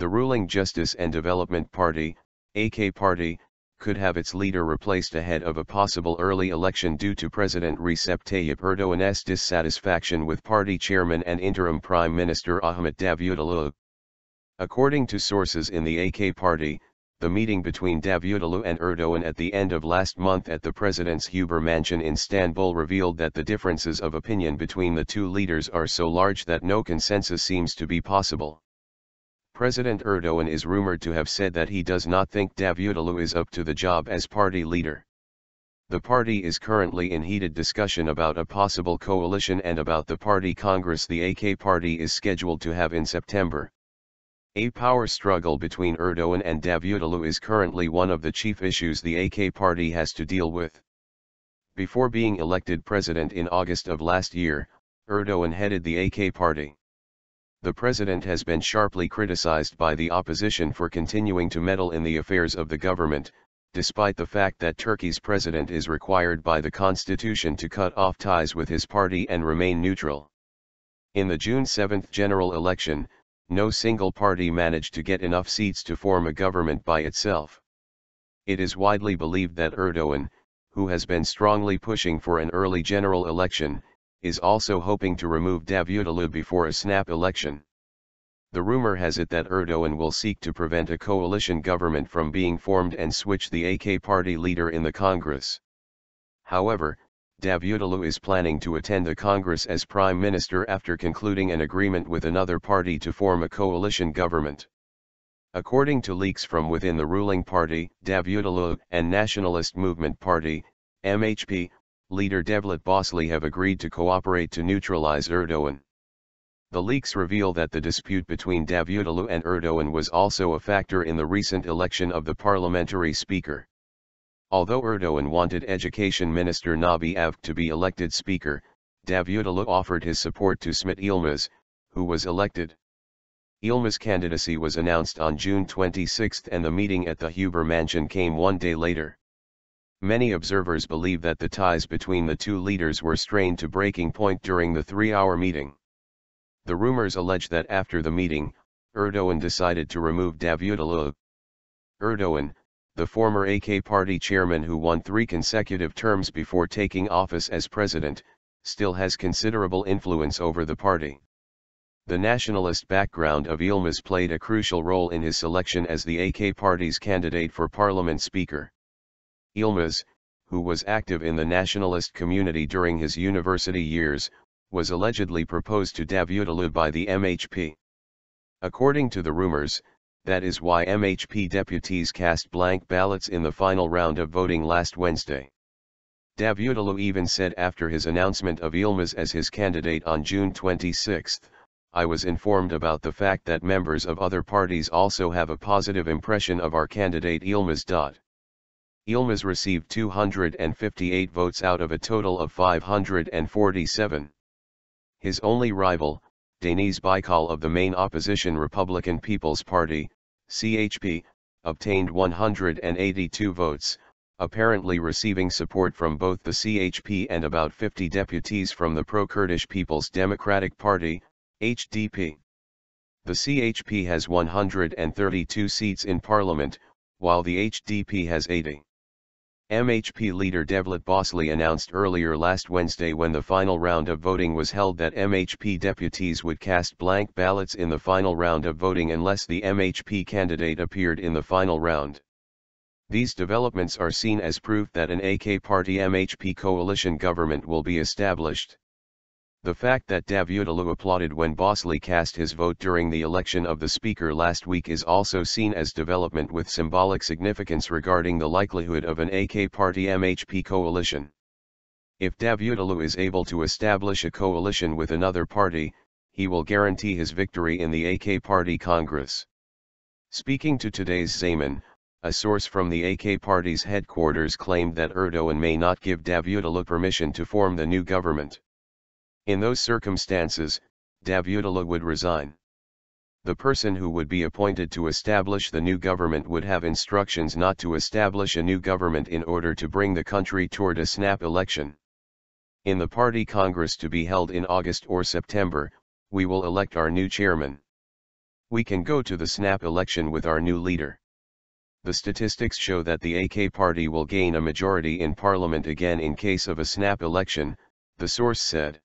The ruling Justice and Development Party, AK Party, could have its leader replaced ahead of a possible early election due to President Recep Tayyip Erdoğan's dissatisfaction with party chairman and interim Prime Minister Ahmet Davutoğlu. According to sources in the AK Party, the meeting between Davutoğlu and Erdoğan at the end of last month at the president's Huber mansion in Istanbul revealed that the differences of opinion between the two leaders are so large that no consensus seems to be possible. President Erdoğan is rumored to have said that he does not think Davutoğlu is up to the job as party leader. The party is currently in heated discussion about a possible coalition and about the party congress the AK Party is scheduled to have in September. A power struggle between Erdoğan and Davutoğlu is currently one of the chief issues the AK Party has to deal with. Before being elected president in August of last year, Erdoğan headed the AK Party. The president has been sharply criticized by the opposition for continuing to meddle in the affairs of the government, despite the fact that Turkey's president is required by the constitution to cut off ties with his party and remain neutral. In the June 7 general election, no single party managed to get enough seats to form a government by itself. It is widely believed that Erdoğan, who has been strongly pushing for an early general election, is also hoping to remove Davutoğlu before a snap election. The rumor has it that Erdoğan will seek to prevent a coalition government from being formed and switch the AK Party leader in the Congress. However, Davutoğlu is planning to attend the Congress as Prime Minister after concluding an agreement with another party to form a coalition government. According to leaks from within the ruling party, Davutoğlu and Nationalist Movement Party, MHP, leader Devlet Bahçeli have agreed to cooperate to neutralize Erdoğan. The leaks reveal that the dispute between Davutoğlu and Erdoğan was also a factor in the recent election of the parliamentary speaker. Although Erdoğan wanted Education Minister Nabi Avcı to be elected speaker, Davutoğlu offered his support to Smit Yılmaz, who was elected. Yılmaz's candidacy was announced on June 26 and the meeting at the Huber mansion came one day later. Many observers believe that the ties between the two leaders were strained to breaking point during the 3-hour meeting. The rumors allege that after the meeting, Erdoğan decided to remove Davutoğlu. Erdoğan, the former AK Party chairman who won 3 consecutive terms before taking office as president, still has considerable influence over the party. The nationalist background of Yılmaz played a crucial role in his selection as the AK Party's candidate for parliament speaker. Yılmaz, who was active in the nationalist community during his university years, was allegedly proposed to Davutoğlu by the MHP. According to the rumors, that is why MHP deputies cast blank ballots in the final round of voting last Wednesday. Davutoğlu even said after his announcement of Yılmaz as his candidate on June 26, "I was informed about the fact that members of other parties also have a positive impression of our candidate Yılmaz." Yılmaz received 258 votes out of a total of 547. His only rival, Deniz Baykal of the main opposition Republican People's Party, CHP, obtained 182 votes, apparently receiving support from both the CHP and about 50 deputies from the pro-Kurdish People's Democratic Party, HDP. The CHP has 132 seats in parliament, while the HDP has 80. MHP leader Devlet Bahçeli announced earlier last Wednesday when the final round of voting was held that MHP deputies would cast blank ballots in the final round of voting unless the MHP candidate appeared in the final round. These developments are seen as proof that an AK Party MHP coalition government will be established. The fact that Davutoğlu applauded when Bahçeli cast his vote during the election of the speaker last week is also seen as development with symbolic significance regarding the likelihood of an AK Party MHP coalition. If Davutoğlu is able to establish a coalition with another party, he will guarantee his victory in the AK Party Congress. Speaking to today's Zaman, a source from the AK Party's headquarters claimed that Erdoğan may not give Davutoğlu permission to form the new government. In those circumstances, Davutoğlu would resign. The person who would be appointed to establish the new government would have instructions not to establish a new government in order to bring the country toward a snap election. In the party congress to be held in August or September, we will elect our new chairman. We can go to the snap election with our new leader. The statistics show that the AK party will gain a majority in parliament again in case of a snap election, the source said.